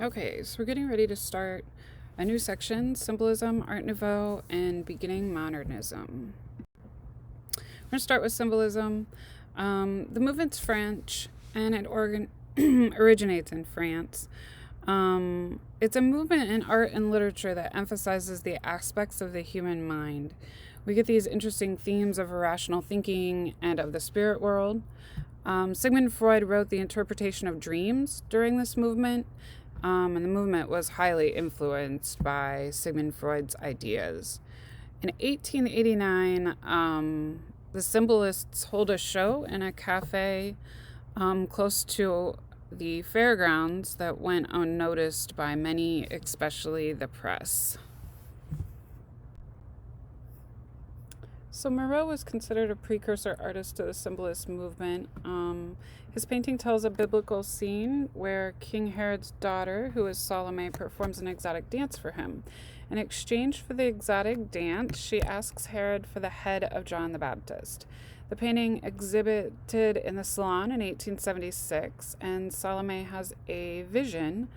Okay, so we're getting ready to start a new section, Symbolism, Art Nouveau, and Beginning Modernism. We're going to start with Symbolism. The movement's French, and it originates in France. It's a movement in art and literature that emphasizes the aspects of the human mind. We get these interesting themes of irrational thinking and of the spirit world. Sigmund Freud wrote The Interpretation of Dreams during this movement, and the movement was highly influenced by Sigmund Freud's ideas. In 1889, the symbolists hold a show in a cafe close to the fairgrounds that went unnoticed by many, especially the press. So Moreau was considered a precursor artist to the symbolist movement. His painting tells a biblical scene where King Herod's daughter, who is Salome, performs an exotic dance for him. In exchange for the exotic dance, she asks Herod for the head of John the Baptist. The painting exhibited in the Salon in 1876, and Salome has a vision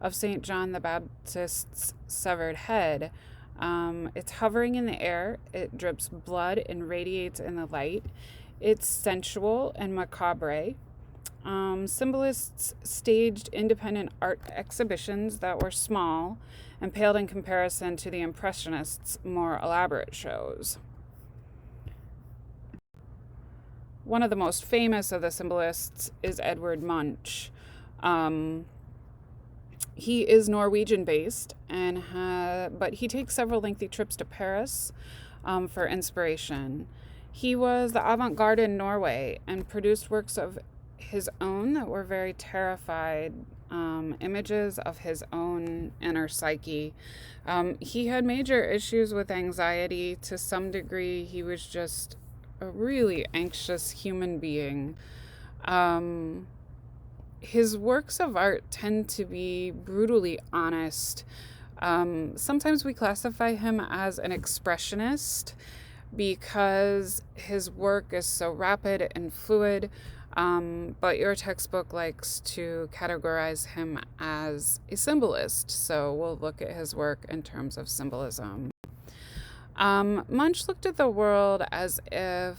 of St. John the Baptist's severed head. It's hovering in the air, it drips blood and radiates in the light. It's sensual and macabre. Symbolists staged independent art exhibitions that were small and paled in comparison to the Impressionists' more elaborate shows. One of the most famous of the symbolists is Edvard Munch. He is Norwegian-based, but he takes several lengthy trips to Paris for inspiration. He was the avant-garde in Norway and produced works of his own that were very terrified images of his own inner psyche. He had major issues with anxiety. To some degree, he was just a really anxious human being. His works of art tend to be brutally honest. Sometimes we classify him as an expressionist because his work is so rapid and fluid, but your textbook likes to categorize him as a symbolist, so we'll look at his work in terms of symbolism. Munch looked at the world as if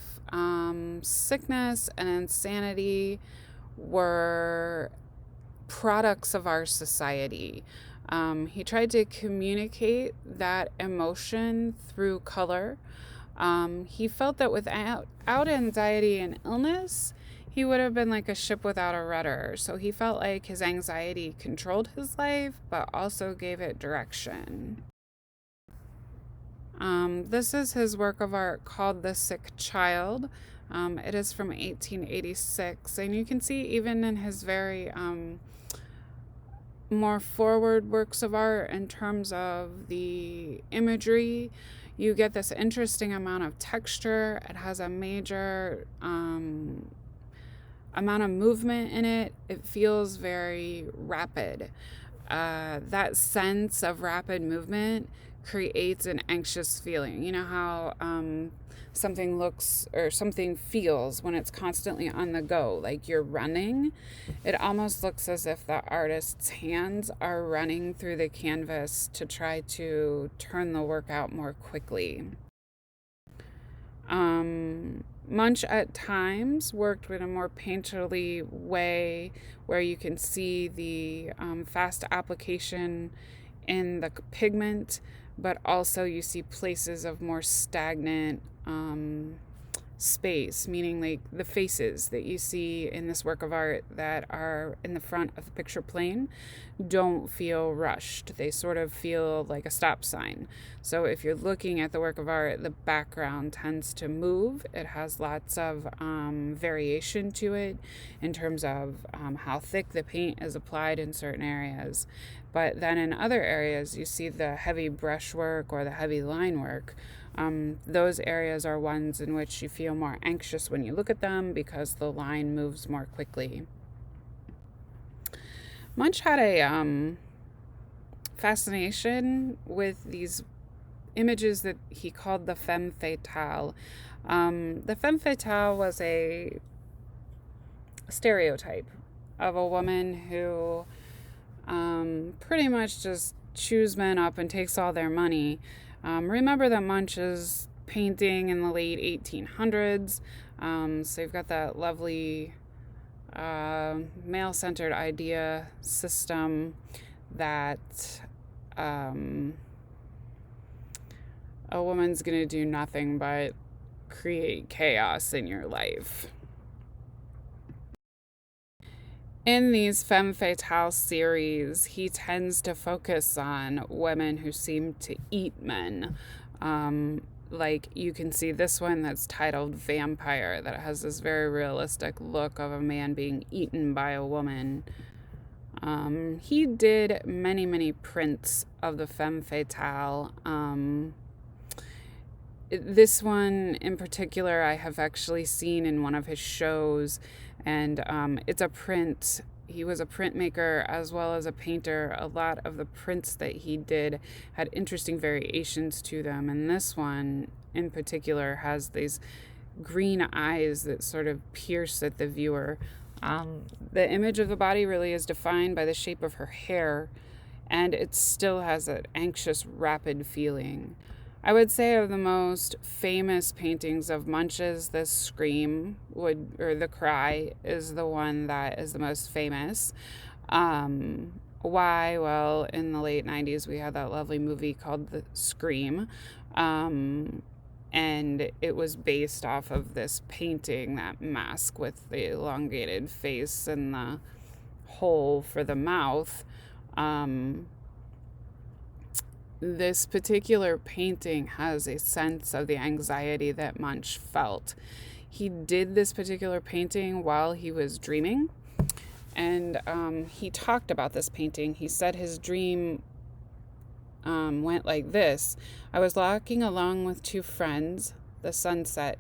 sickness and insanity were products of our society. He tried to communicate that emotion through color. He felt that without anxiety and illness, he would have been like a ship without a rudder. So he felt like his anxiety controlled his life, but also gave it direction. This is his work of art called The Sick Child. It is from 1886, and you can see even in his very more forward works of art in terms of the imagery, you get this interesting amount of texture. It has a major amount of movement in it. It feels very rapid. That sense of rapid movement creates an anxious feeling. You know how something looks or something feels when it's constantly on the go, like you're running? It almost looks as if the artist's hands are running through the canvas to try to turn the work out more quickly. Munch at times worked in a more painterly way where you can see the fast application in the pigment, but also you see places of more stagnant space, meaning like the faces that you see in this work of art that are in the front of the picture plane don't feel rushed. They sort of feel like a stop sign. So if you're looking at the work of art, the background tends to move. It has lots of variation to it in terms of how thick the paint is applied in certain areas. But then in other areas, you see the heavy brushwork or the heavy line work. Those areas are ones in which you feel more anxious when you look at them because the line moves more quickly. Munch had a fascination with these images that he called the femme fatale. The femme fatale was a stereotype of a woman who pretty much just chews men up and takes all their money. Remember that Munch is painting in the late 1800s, so you've got that lovely male-centered idea system that a woman's going to do nothing but create chaos in your life. In these femme fatale series, he tends to focus on women who seem to eat men. Like you can see this one that's titled Vampire, that has this very realistic look of a man being eaten by a woman. He did many prints of the femme fatale. This one in particular I have actually seen in one of his shows, and it's a print. He was a printmaker as well as a painter. A lot of the prints that he did had interesting variations to them, and this one in particular has these green eyes that sort of pierce at the viewer. The image of the body really is defined by the shape of her hair, and it still has that anxious, rapid feeling. I would say of the most famous paintings of Munch's, the Scream or the Cry is the one that is the most famous. Why? Well, in the late 90s, we had that lovely movie called The Scream. And it was based off of this painting, that mask with the elongated face and the hole for the mouth. This particular painting has a sense of the anxiety that Munch felt. He did this particular painting while he was dreaming, and he talked about this painting. He said his dream went like this. I was walking along with two friends, the sunset.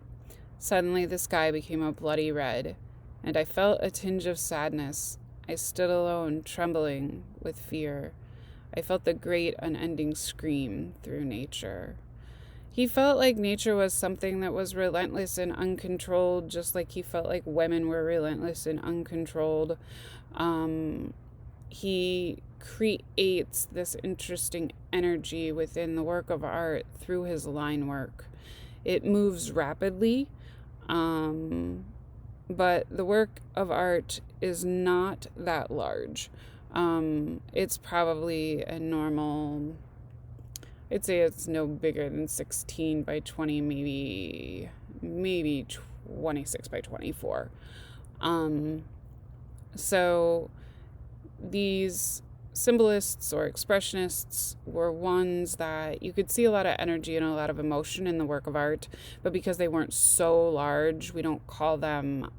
Suddenly the sky became a bloody red, and I felt a tinge of sadness. I stood alone, trembling with fear. I felt the great unending scream through nature. He felt like nature was something that was relentless and uncontrolled, just like he felt like women were relentless and uncontrolled. He creates this interesting energy within the work of art through his line work. It moves rapidly, but the work of art is not that large. It's probably a normal, I'd say it's no bigger than 16 by 20, maybe 26 by 24. So these symbolists or expressionists were ones that you could see a lot of energy and a lot of emotion in the work of art, but because they weren't so large, we don't call them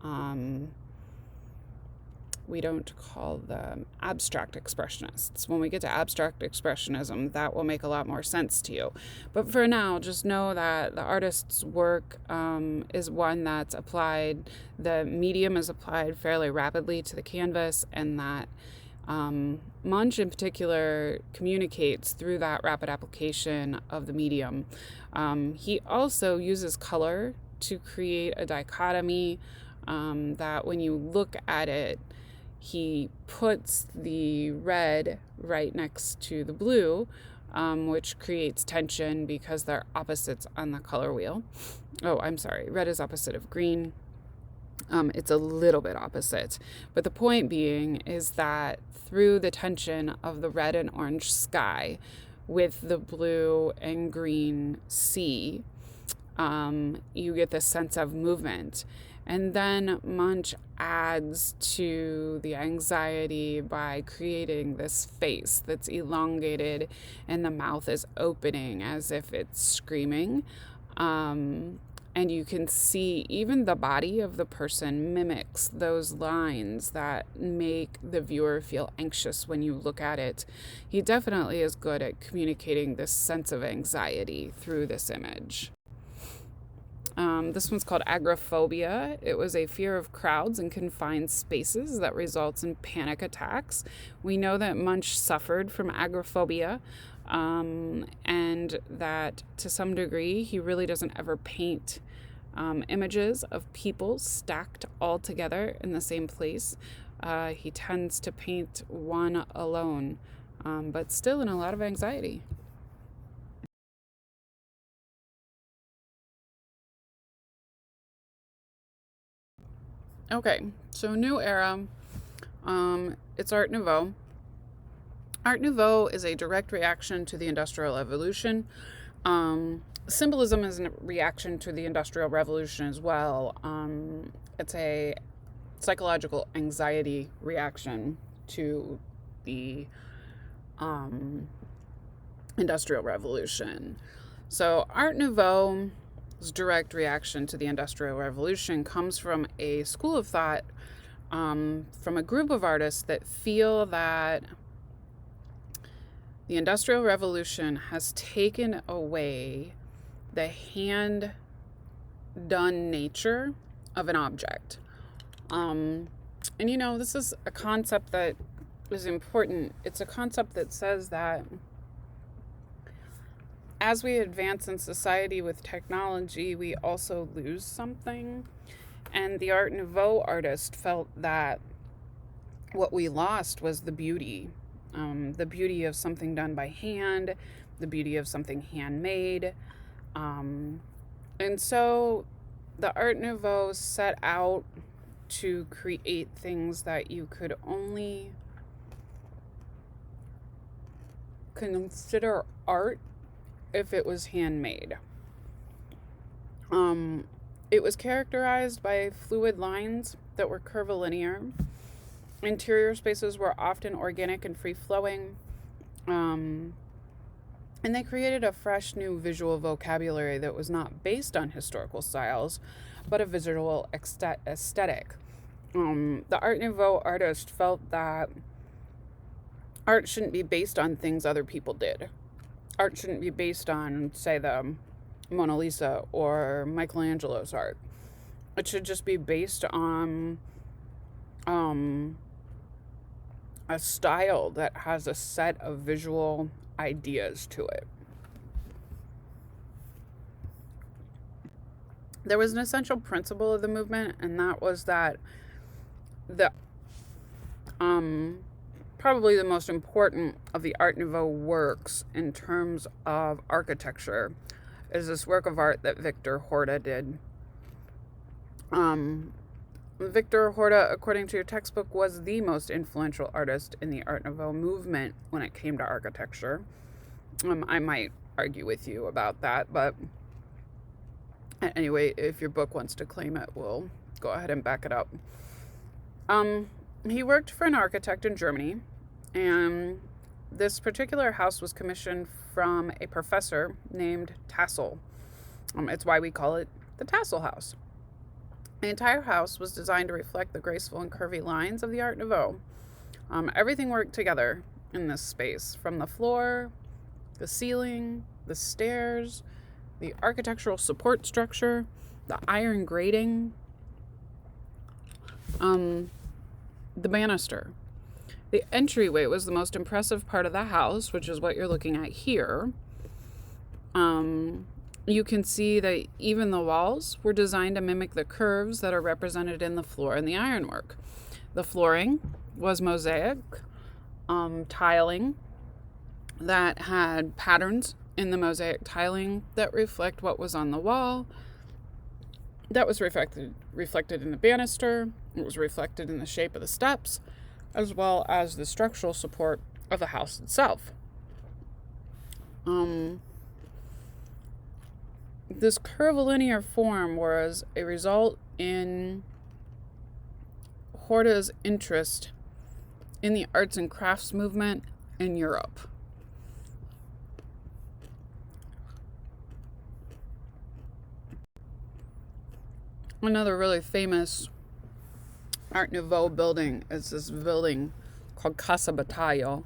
abstract expressionists. When we get to abstract expressionism, that will make a lot more sense to you. But for now, just know that the artist's work is one that's applied, the medium is applied fairly rapidly to the canvas, and that Munch in particular communicates through that rapid application of the medium. He also uses color to create a dichotomy that when you look at it, he puts the red right next to the blue, which creates tension because they're opposites on the color wheel. Oh, I'm sorry. Red is opposite of green. It's a little bit opposite. But the point being is that through the tension of the red and orange sky with the blue and green sea, you get this sense of movement. And then Munch adds to the anxiety by creating this face that's elongated and the mouth is opening as if it's screaming. And you can see even the body of the person mimics those lines that make the viewer feel anxious when you look at it. He definitely is good at communicating this sense of anxiety through this image. This one's called agoraphobia. It was a fear of crowds and confined spaces that results in panic attacks. We know that Munch suffered from agoraphobia, and that to some degree he really doesn't ever paint images of people stacked all together in the same place. He tends to paint one alone, but still in a lot of anxiety. Okay, so new era. It's Art Nouveau. Art Nouveau is a direct reaction to the Industrial Revolution. Symbolism is a reaction to the Industrial Revolution as well. It's a psychological anxiety reaction to the Industrial Revolution. So, Art Nouveau's direct reaction to the Industrial Revolution comes from a school of thought, from a group of artists that feel that the Industrial Revolution has taken away the hand done nature of an object. And this is a concept that is important. It's a concept that says that as we advance in society with technology, we also lose something. And the Art Nouveau artist felt that what we lost was the beauty of something done by hand, the beauty of something handmade. And so the Art Nouveau set out to create things that you could only consider art if it was handmade. It was characterized by fluid lines that were curvilinear. Interior spaces were often organic and free-flowing. And they created a fresh new visual vocabulary that was not based on historical styles, but a visual aesthetic. The Art Nouveau artist felt that art shouldn't be based on things other people did. Art shouldn't be based on, say, the Mona Lisa or Michelangelo's art. It should just be based on a style that has a set of visual ideas to it. There was an essential principle of the movement, and that was that the probably the most important of the Art Nouveau works in terms of architecture is this work of art that Victor Horta did. Victor Horta, according to your textbook, was the most influential artist in the Art Nouveau movement when it came to architecture. I might argue with you about that, but anyway, if your book wants to claim it, we'll go ahead and back it up. He worked for an architect in Germany, and this particular house was commissioned from a professor named Tassel. It's why we call it the Tassel House. The entire house was designed to reflect the graceful and curvy lines of the Art Nouveau. Everything worked together in this space, from the floor, the ceiling, the stairs, the architectural support structure, the iron grating, the banister. The entryway was the most impressive part of the house, which is what you're looking at here. You can see that even the walls were designed to mimic the curves that are represented in the floor and the ironwork. The flooring was mosaic tiling that had patterns in the mosaic tiling that reflect what was on the wall. That was reflected in the banister. It was reflected in the shape of the steps, as well as the structural support of the house itself. This curvilinear form was a result in Horta's interest in the arts and crafts movement in Europe. Another really famous Art Nouveau building is this building called Casa Batalló,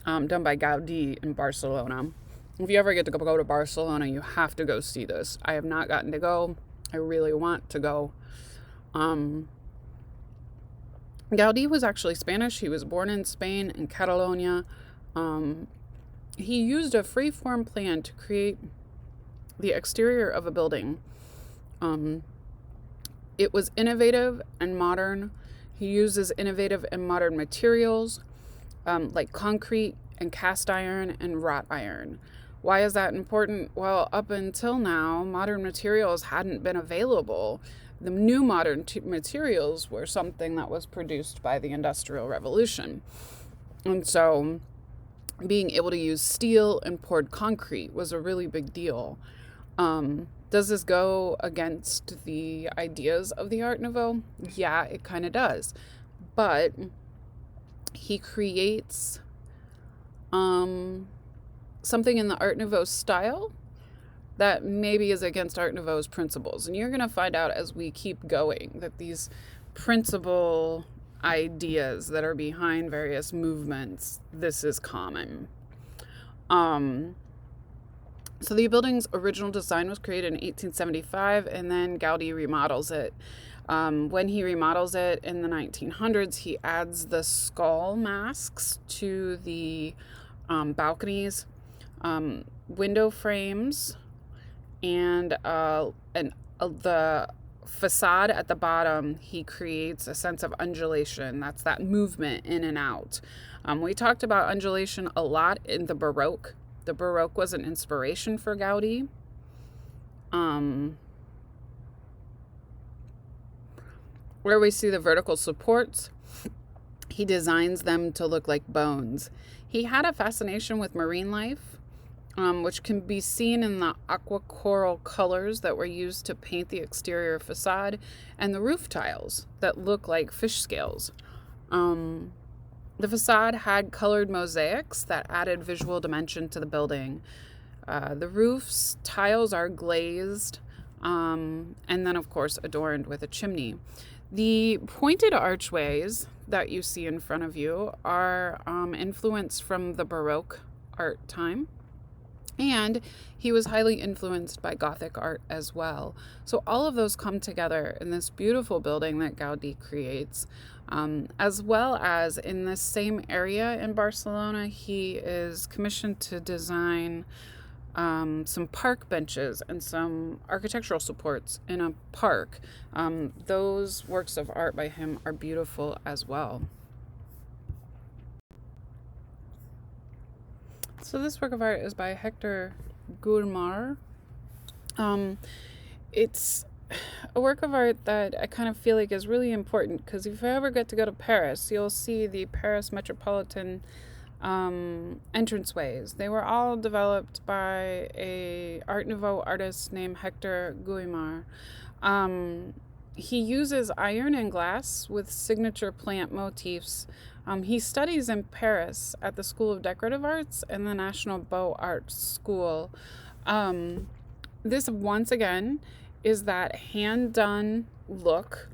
done by Gaudí in Barcelona. If you ever get to go to Barcelona, you have to go see this. I have not gotten to go. I really want to go. Gaudí was actually Spanish. He was born in Spain, in Catalonia. He used a free-form plan to create the exterior of a building. It was innovative and modern. He uses innovative and modern materials like concrete and cast iron and wrought iron. Why is that important? Well, up until now, modern materials hadn't been available. The new modern materials were something that was produced by the Industrial Revolution. And so being able to use steel and poured concrete was a really big deal. Does this go against the ideas of the Art Nouveau? Yeah, it kind of does. But he creates something in the Art Nouveau style that maybe is against Art Nouveau's principles. And you're going to find out as we keep going that these principle ideas that are behind various movements, this is common. So the building's original design was created in 1875, and then Gaudí remodels it. When he remodels it in the 1900s, he adds the skull masks to the balconies, window frames, and the facade at the bottom. He creates a sense of undulation. That's that movement in and out. We talked about undulation a lot in the Baroque. The Baroque was an inspiration for Gaudí. Where we see the vertical supports, he designs them to look like bones. He had a fascination with marine life, which can be seen in the aqua coral colors that were used to paint the exterior facade and the roof tiles that look like fish scales. The facade had colored mosaics that added visual dimension to the building. The roof's tiles are glazed, and then, of course, adorned with a chimney. The pointed archways that you see in front of you are influenced from the Baroque art time. And he was highly influenced by Gothic art as well. So all of those come together in this beautiful building that Gaudí creates. As well as in this same area in Barcelona, he is commissioned to design some park benches and some architectural supports in a park. Those works of art by him are beautiful as well. So this work of art is by Hector Guimard. It's a work of art that I kind of feel like is really important because if you ever get to go to Paris, you'll see the Paris Metropolitan entranceways. They were all developed by a Art Nouveau artist named Hector Guimard. He uses iron and glass with signature plant motifs. He studies in Paris at the School of Decorative Arts and the National Beaux Arts School. This, once again, is that hand-done look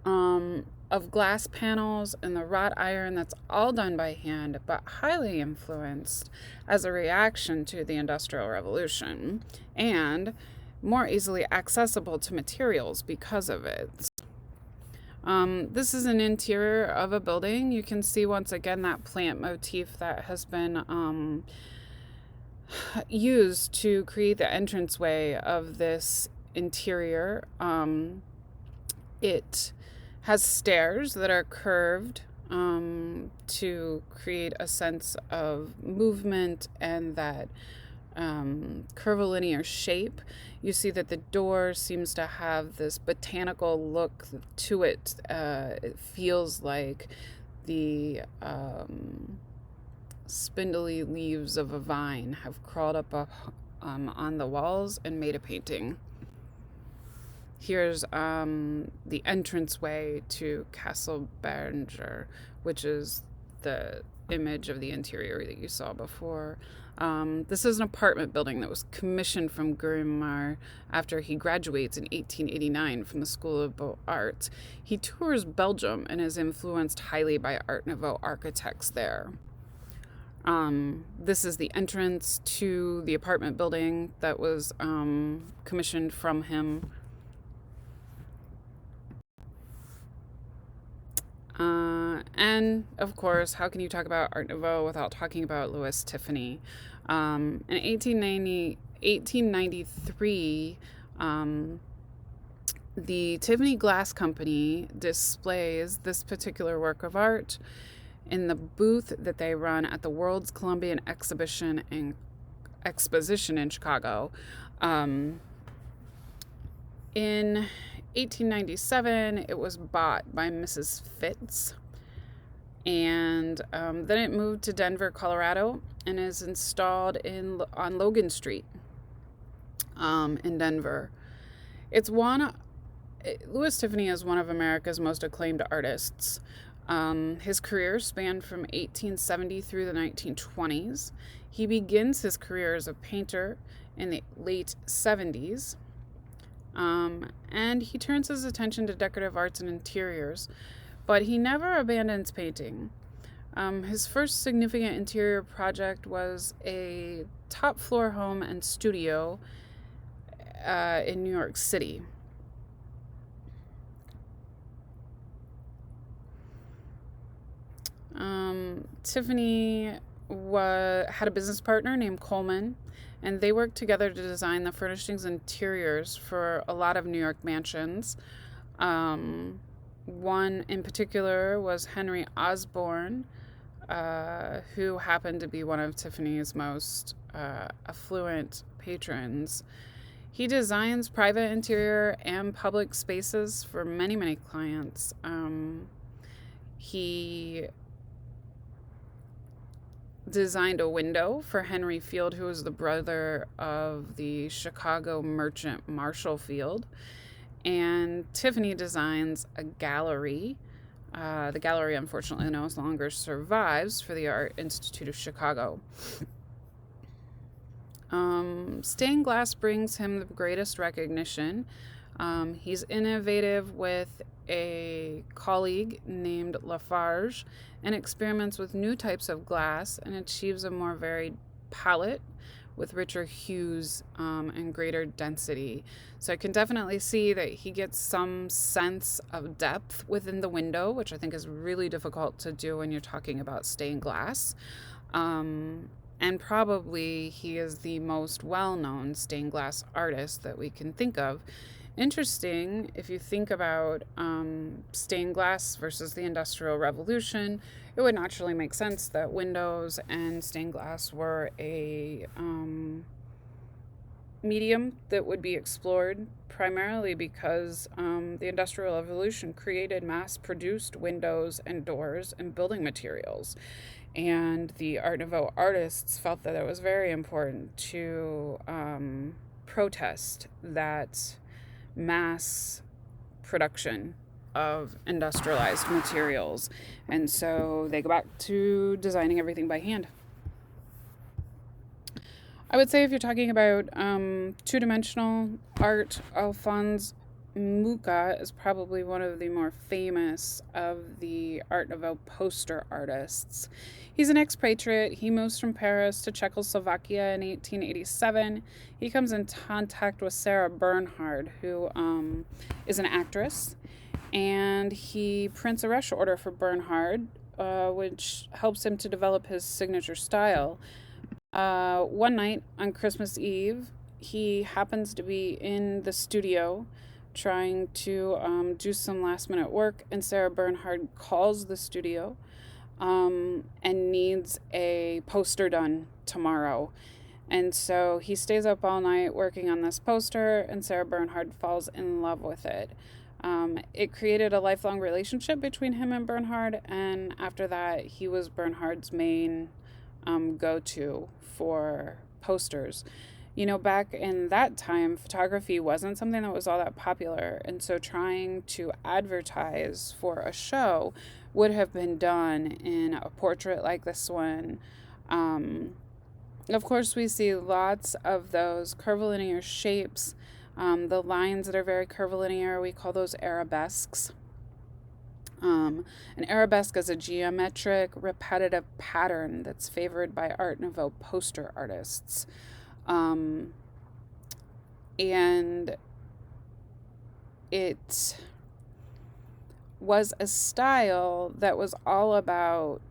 of glass panels and the wrought iron that's all done by hand, but highly influenced as a reaction to the Industrial Revolution and more easily accessible to materials because of it. This is an interior of a building. You can see once again that plant motif that has been used to create the entranceway of this interior. It has stairs that are curved to create a sense of movement and that curvilinear shape. You see that the door seems to have this botanical look to it. It feels like the spindly leaves of a vine have crawled up on the walls and made a painting. Here's the entranceway to Castle Berger, which is the image of the interior that you saw before. This is an apartment building that was commissioned from Guimard after he graduates in 1889 from the School of Beaux Arts. He tours Belgium and is influenced highly by Art Nouveau architects there. This is the entrance to the apartment building that was commissioned from him. And of course, how can you talk about Art Nouveau without talking about Louis Tiffany? In 1893, The Tiffany Glass Company displays this particular work of art in the booth that they run at the World's Columbian Exposition in Chicago. In 1897, it was bought by Mrs. Fitz, and then it moved to Denver, Colorado, and is installed on Logan Street in Denver. Louis Tiffany is one of America's most acclaimed artists. His career spanned from 1870 through the 1920s. He begins his career as a painter in the late 70s, and he turns his attention to decorative arts and interiors, but he never abandons painting. His first significant interior project was a top floor home and studio in New York City. Tiffany had a business partner named Coleman, and they worked together to design the furnishings and interiors for a lot of New York mansions. One in particular was Henry Osborne, who happened to be one of Tiffany's most affluent patrons. He designs private interior and public spaces for many, many clients. He designed a window for Henry Field, who was the brother of the Chicago merchant Marshall Field. And Tiffany designs a gallery. The gallery, unfortunately, no longer survives, for the Art Institute of Chicago. Stained glass brings him the greatest recognition. He's innovative with a colleague named Lafarge and experiments with new types of glass and achieves a more varied palette with richer hues and greater density. So I can definitely see that he gets some sense of depth within the window, which I think is really difficult to do when you're talking about stained glass. And probably he is the most well-known stained glass artist that we can think of. Interesting, if you think about stained glass versus the Industrial Revolution, it would naturally make sense that windows and stained glass were a medium that would be explored, primarily because the Industrial Revolution created mass-produced windows and doors and building materials. And the Art Nouveau artists felt that it was very important to protest that mass production of industrialized materials. And so they go back to designing everything by hand. I would say if you're talking about two-dimensional art, Alphonse Mucha is probably one of the more famous of the Art Nouveau poster artists. He's an expatriate. He moves from Paris to Czechoslovakia in 1887. He comes in contact with Sarah Bernhardt, who is an actress, and he prints a rush order for Bernhardt, which helps him to develop his signature style. One night on Christmas Eve, he happens to be in the studio trying to do some last-minute work, and Sarah Bernhardt calls the studio and needs a poster done tomorrow. And so he stays up all night working on this poster, and Sarah Bernhardt falls in love with it. It created a lifelong relationship between him and Bernhardt, and after that, he was Bernhardt's main go-to for posters. You know, back in that time, photography wasn't something that was all that popular, and so trying to advertise for a show would have been done in a portrait like this one. Of course, we see lots of those curvilinear shapes. The lines that are very curvilinear, we call those arabesques. An arabesque is a geometric, repetitive pattern that's favored by Art Nouveau poster artists. And it was a style that was all about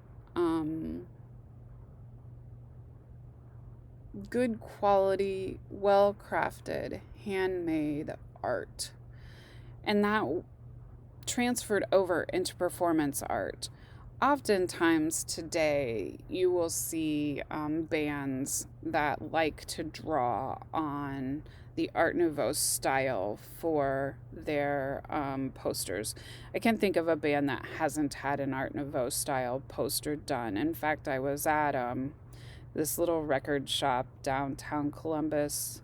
good quality, well-crafted, handmade art. And that transferred over into performance art. Oftentimes today, you will see bands that like to draw on the Art Nouveau style for their posters. I can't think of a band that hasn't had an Art Nouveau style poster done. In fact, I was at this little record shop downtown Columbus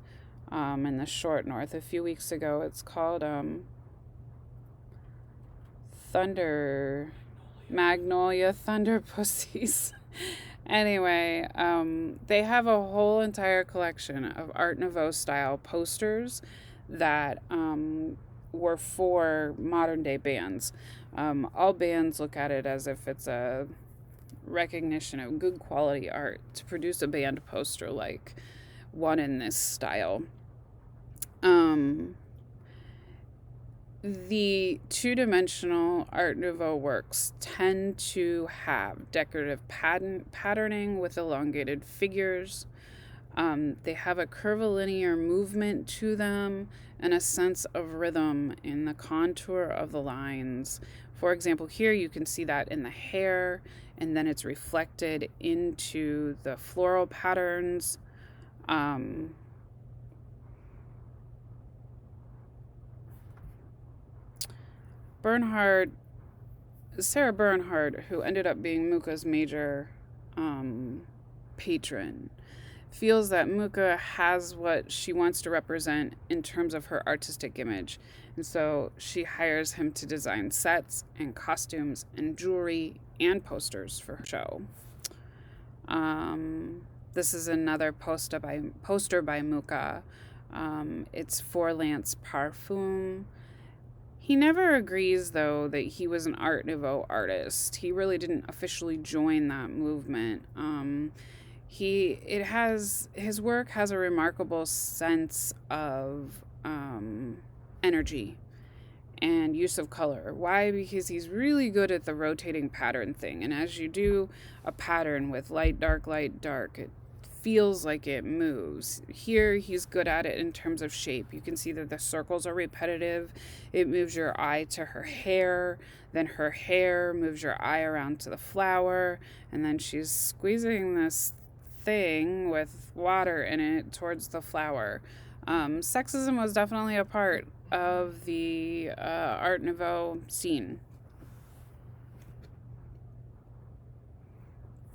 in the short north a few weeks ago. It's called Thunder Magnolia Thunder Pussies. Anyway, they have a whole entire collection of Art Nouveau style posters that were for modern day bands. All bands look at it as if it's a recognition of good quality art to produce a band poster like one in this style. The two-dimensional Art Nouveau works tend to have decorative patterning with elongated figures. They have a curvilinear movement to them and a sense of rhythm in the contour of the lines. For example, here you can see that in the hair, and then it's reflected into the floral patterns. Sarah Bernhardt, who ended up being Mucha's major patron, feels that Mucha has what she wants to represent in terms of her artistic image. And so she hires him to design sets and costumes and jewelry and posters for her show. This is another poster by Mucha. It's for Lance Parfum. He never agrees, though, that he was an Art Nouveau artist. He really didn't officially join that movement. His work has a remarkable sense of energy and use of color. Why? Because he's really good at the rotating pattern thing. And as you do a pattern with light, dark, it feels like it moves. Here, he's good at it in terms of shape. You can see that the circles are repetitive. It moves your eye to her hair. Then her hair moves your eye around to the flower. And then she's squeezing this thing with water in it towards the flower. Sexism was definitely a part of the Art Nouveau scene.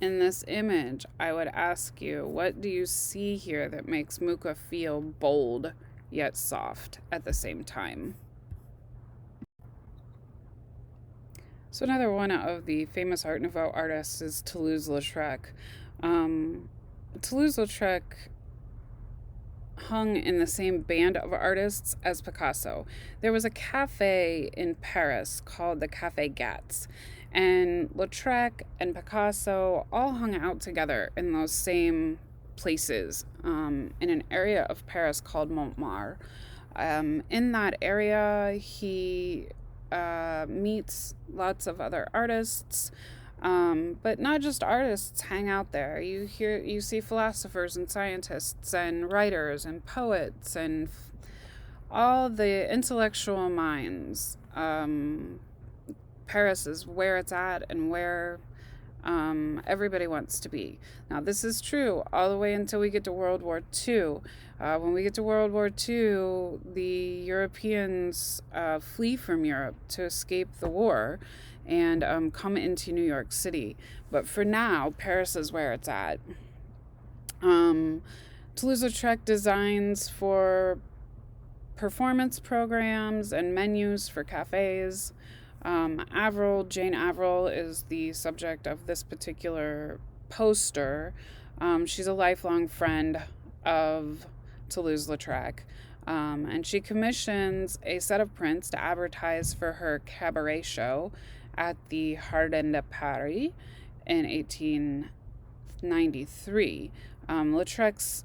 In this image, I would ask you, what do you see here that makes Mucha feel bold yet soft at the same time? So another one of the famous Art Nouveau artists is Toulouse-Lautrec. Toulouse-Lautrec hung in the same band of artists as Picasso. There was a cafe in Paris called the Café Gatz, and Lautrec and Picasso all hung out together in those same places in an area of Paris called Montmartre. In that area, he meets lots of other artists, but not just artists hang out there. You see philosophers and scientists and writers and poets and all the intellectual minds. Paris is where it's at and where everybody wants to be. Now, this is true all the way until we get to World War II. When we get to World War II, the Europeans flee from Europe to escape the war and come into New York City. But for now, Paris is where it's at. Toulouse-Lautrec designs for performance programs and menus for cafes. Jane Averill is the subject of this particular poster. She's a lifelong friend of Toulouse-Lautrec. And she commissions a set of prints to advertise for her cabaret show at the Jardin de Paris in 1893. Lautrec's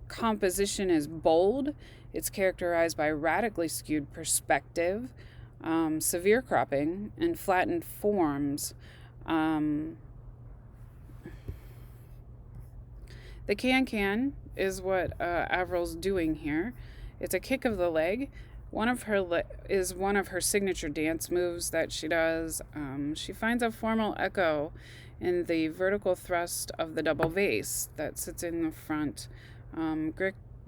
composition is bold. It's characterized by radically skewed perspective, severe cropping, and flattened forms. The can is what Averill's doing here. It's a kick of the leg one of her signature dance moves that she does. She finds a formal echo in the vertical thrust of the double vase that sits in the front,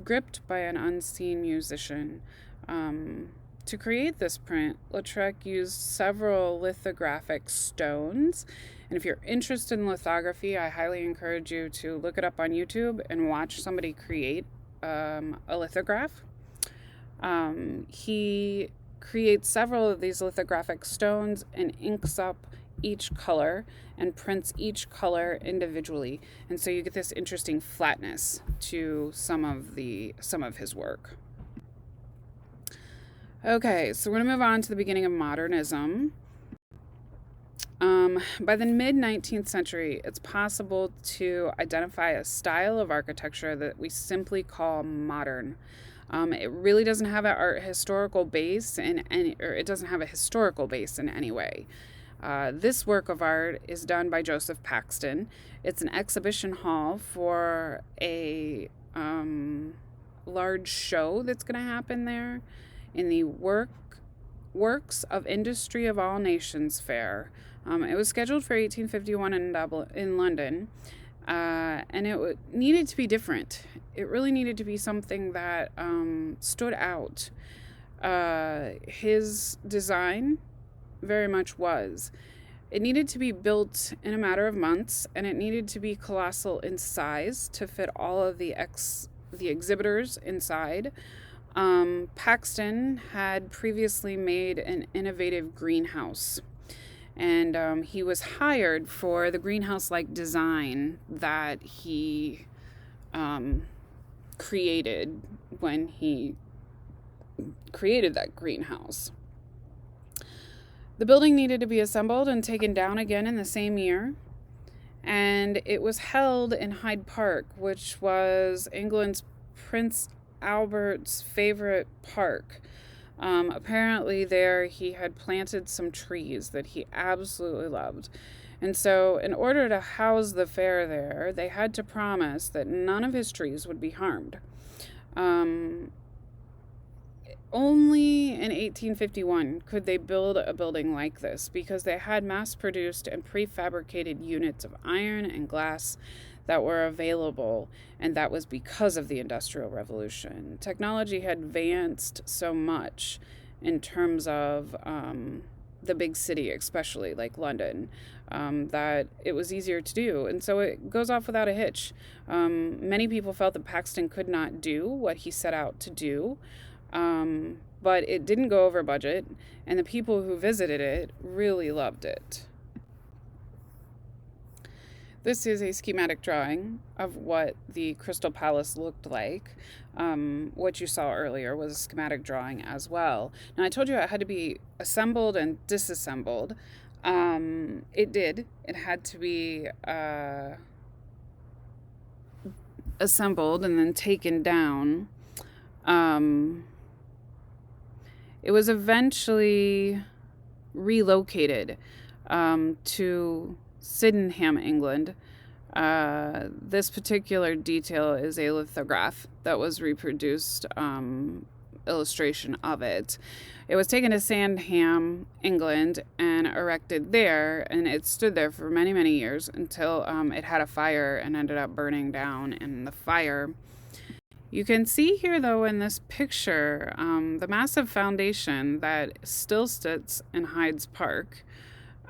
gripped by an unseen musician. To create this print, Lautrec used several lithographic stones. And if you're interested in lithography, I highly encourage you to look it up on YouTube and watch somebody create a lithograph. He creates several of these lithographic stones and inks up each color and prints each color individually. And so you get this interesting flatness to some of his work. Okay, so we're going to move on to the beginning of modernism. By the mid-19th century, it's possible to identify a style of architecture that we simply call modern. It really doesn't have a historical base in any way. This work of art is done by Joseph Paxton. It's an exhibition hall for a large show that's going to happen there in the Works of Industry of All Nations Fair. It was scheduled for 1851 in London, and it needed to be different. It really needed to be something that stood out. His design very much was. It needed to be built in a matter of months, and it needed to be colossal in size to fit all of the exhibitors inside. Paxton had previously made an innovative greenhouse, and he was hired for the greenhouse-like design that he created when he created that greenhouse. The building needed to be assembled and taken down again in the same year, and it was held in Hyde Park, which was England's Prince Albert's favorite park. Apparently there he had planted some trees that he absolutely loved. And so in order to house the fair there, they had to promise that none of his trees would be harmed. Only in 1851 could they build a building like this, because they had mass-produced and prefabricated units of iron and glass that were available, and that was because of the Industrial Revolution. Technology had advanced so much in terms of the big city, especially like London, that it was easier to do. And so it goes off without a hitch. Many people felt that Paxton could not do what he set out to do, but it didn't go over budget, and the people who visited it really loved it. This is a schematic drawing of what the Crystal Palace looked like. What you saw earlier was a schematic drawing as well. Now, I told you it had to be assembled and disassembled. It did. It had to be assembled and then taken down. It was eventually relocated to Sydenham, England. This particular detail is a lithograph that was reproduced, illustration of it. It was taken to Sandham, England, and erected there, and it stood there for many, many years until it had a fire and ended up burning down in the fire. You can see here, though, in this picture, the massive foundation that still sits in Hyde Park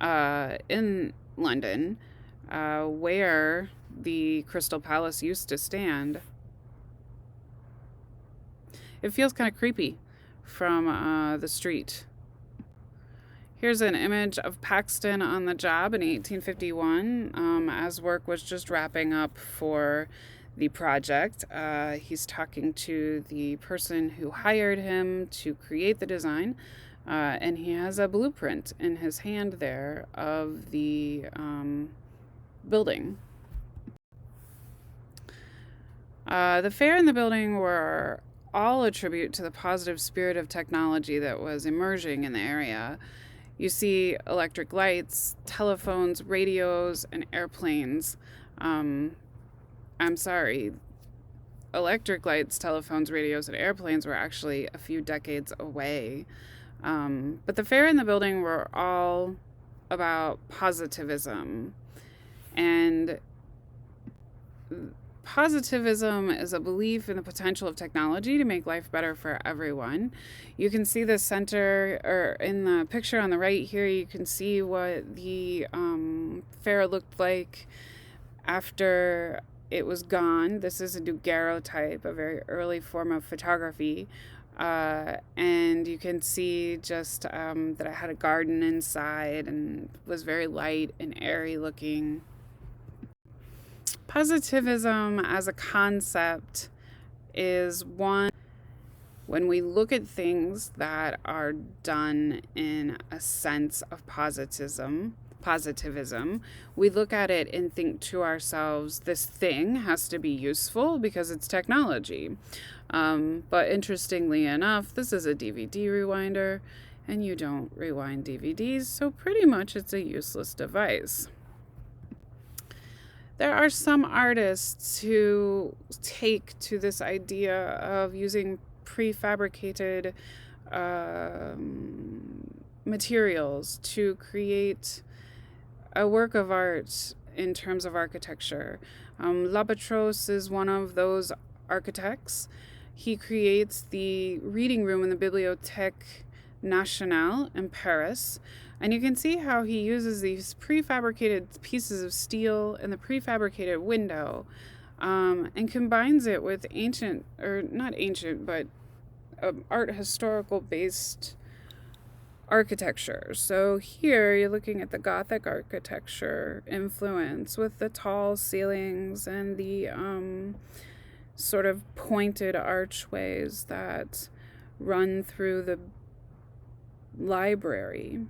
in London, where the Crystal Palace used to stand. It feels kind of creepy from the street. Here's an image of Paxton on the job in 1851, as work was just wrapping up for the project. He's talking to the person who hired him to create the design. And he has a blueprint in his hand there of the building. The fair and the building were all a tribute to the positive spirit of technology that was emerging in the area. You see electric lights, telephones, radios, and airplanes. I'm sorry. electric lights, telephones, radios, and airplanes were actually a few decades away. But the fair and the building were all about positivism. And positivism is a belief in the potential of technology to make life better for everyone. You can see the center, or in the picture on the right here, you can see what the fair looked like after it was gone. This is a daguerreotype, a very early form of photography. And you can see just that it had a garden inside and was very light and airy looking. Positivism as a concept is one when we look at things that are done in a sense of positivism, we look at it and think to ourselves, this thing has to be useful because it's technology. But interestingly enough, this is a DVD rewinder, and you don't rewind DVDs, so pretty much it's a useless device. There are some artists who take to this idea of using prefabricated materials to create a work of art in terms of architecture. Lapetros is one of those architects. He creates the reading room in the Bibliothèque Nationale in Paris. And you can see how he uses these prefabricated pieces of steel in the prefabricated window and combines it with ancient, or not ancient, but art historical based architecture. So here you're looking at the Gothic architecture influence with the tall ceilings and the sort of pointed archways that run through the library.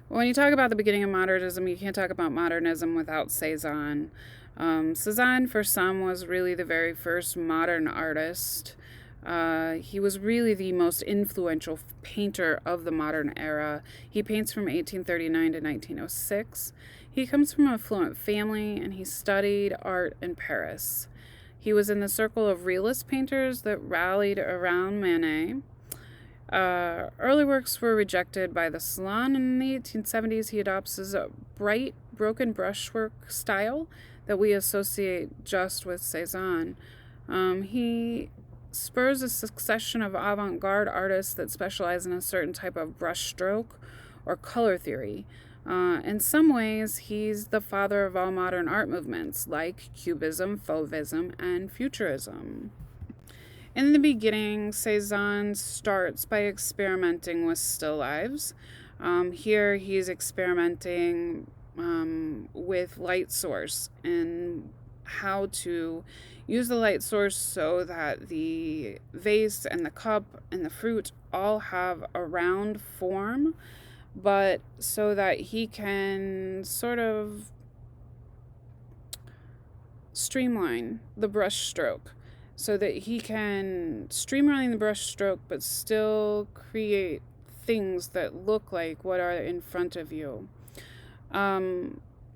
When you talk about the beginning of modernism, you can't talk about modernism without Cézanne. Cézanne, for some, was really the very first modern artist. He was really the most influential painter of the modern era. He paints from 1839 to 1906. He comes from an affluent family, and he studied art in Paris. He was in the circle of realist painters that rallied around Manet. Early works were rejected by the Salon. In the 1870s, he adopts his bright, broken brushwork style that we associate just with Cézanne. He spurs a succession of avant-garde artists that specialize in a certain type of brushstroke or color theory. In some ways, he's the father of all modern art movements, like Cubism, Fauvism, and Futurism. In the beginning, Cézanne starts by experimenting with still lives. Here he's experimenting with light source and how to use the light source so that the vase and the cup and the fruit all have a round form, but so that he can sort of streamline the brush stroke. So that he can streamline the brush stroke but still create things that look like what are in front of you.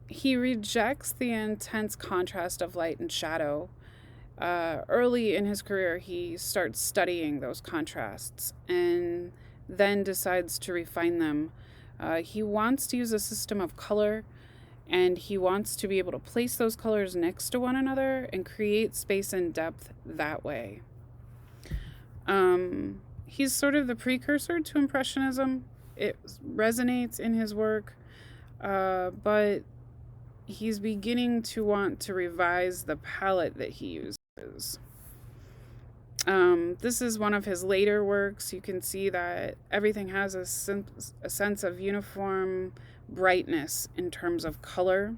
He rejects the intense contrast of light and shadow. Early in his career, he starts studying those contrasts and then decides to refine them. He wants to use a system of color, and he wants to be able to place those colors next to one another and create space and depth that way. He's sort of the precursor to Impressionism. It resonates in his work, but he's beginning to want to revise the palette that he uses. This is one of his later works. You can see that everything has a sense of uniform brightness in terms of color.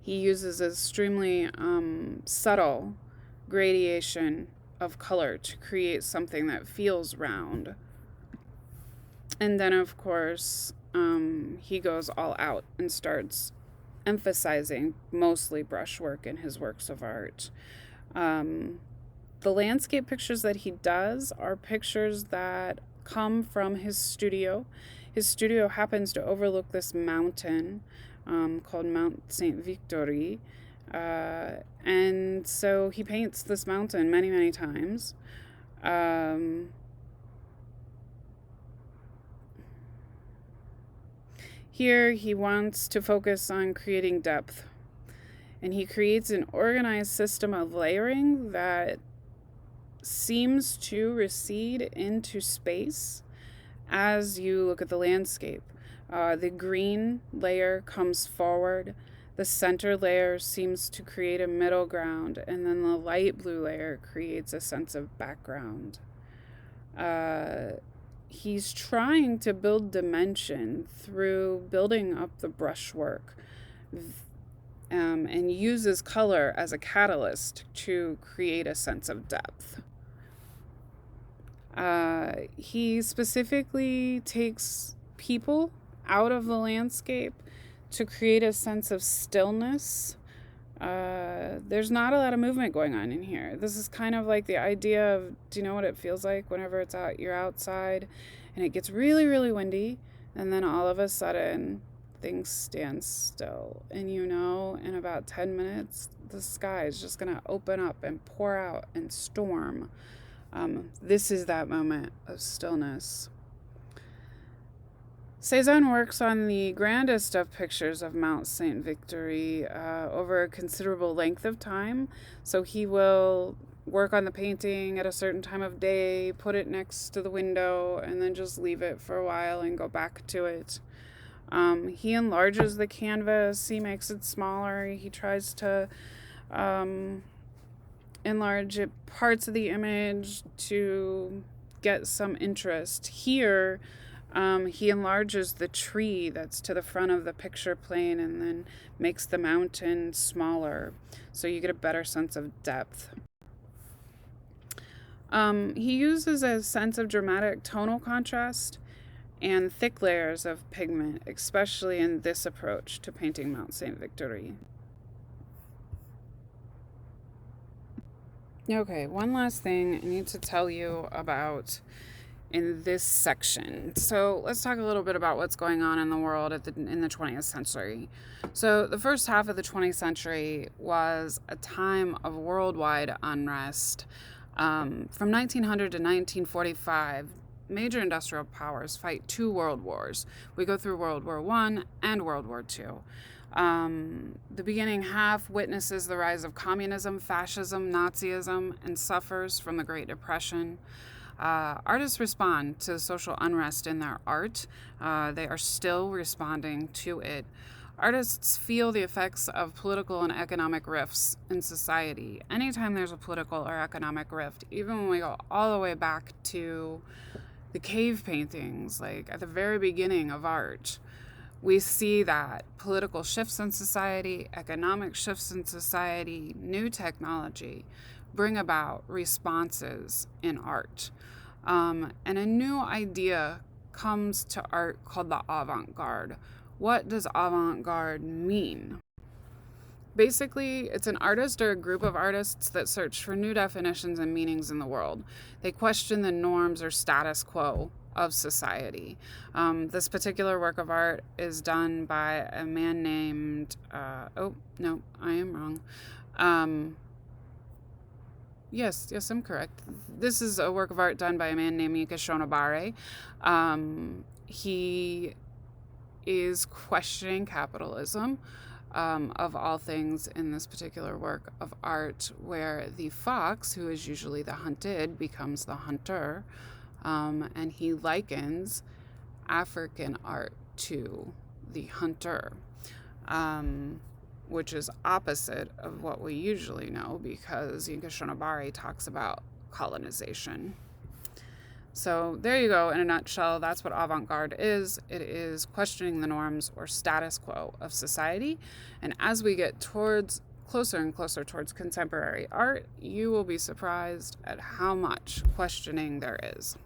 He uses extremely subtle gradation of color to create something that feels round. And then, of course, he goes all out and starts emphasizing mostly brushwork in his works of art. The landscape pictures that he does are pictures that come from his studio. His studio happens to overlook this mountain called Mount Saint Victory, And so he paints this mountain many, many times. Here he wants to focus on creating depth, and he creates an organized system of layering that seems to recede into space as you look at the landscape. The green layer comes forward, the center layer seems to create a middle ground, and then the light blue layer creates a sense of background. He's trying to build dimension through building up the brushwork, and uses color as a catalyst to create a sense of depth. He specifically takes people out of the landscape to create a sense of stillness. There's not a lot of movement going on in here. This is kind of like the idea of, do you know what it feels like whenever you're outside and it gets really, really windy, and then all of a sudden things stand still, and in about 10 minutes the sky is just going to open up and pour out and storm. This is that moment of stillness. Cezanne works on the grandest of pictures of Mount St. Victory over a considerable length of time. So he will work on the painting at a certain time of day, put it next to the window, and then just leave it for a while and go back to it. He enlarges the canvas, he makes it smaller, he tries to enlarge parts of the image to get some interest. Here, he enlarges the tree that's to the front of the picture plane and then makes the mountain smaller, so you get a better sense of depth. He uses a sense of dramatic tonal contrast and thick layers of pigment, especially in this approach to painting Mount St. Victory. Okay, one last thing I need to tell you about in this section. So let's talk a little bit about what's going on in the world in the 20th century. So the first half of the 20th century was a time of worldwide unrest. From 1900 to 1945, major industrial powers fight 2 world wars. We go through World War I and World War II. The beginning half witnesses the rise of communism, fascism, Nazism, and suffers from the Great Depression. Artists respond to social unrest in their art. They are still responding to it. Artists feel the effects of political and economic rifts in society. Anytime there's a political or economic rift, even when we go all the way back to the cave paintings, like at the very beginning of art, we see that political shifts in society, economic shifts in society, new technology bring about responses in art. And a new idea comes to art called the avant-garde. What does avant-garde mean? Basically, it's an artist or a group of artists that search for new definitions and meanings in the world. They question the norms or status quo of society. This particular work of art is done by a man named, oh, no, I am wrong. Yes, I'm correct. This is a work of art done by a man named Mika Shonobare. He is questioning capitalism, of all things, in this particular work of art, where the fox, who is usually the hunted, becomes the hunter, and he likens African art to the hunter, which is opposite of what we usually know, because Yinka Shonobare talks about colonization. So there you go, in a nutshell. That's what avant-garde is. It is questioning the norms or status quo of society. And as we get closer and closer towards contemporary art, you will be surprised at how much questioning there is.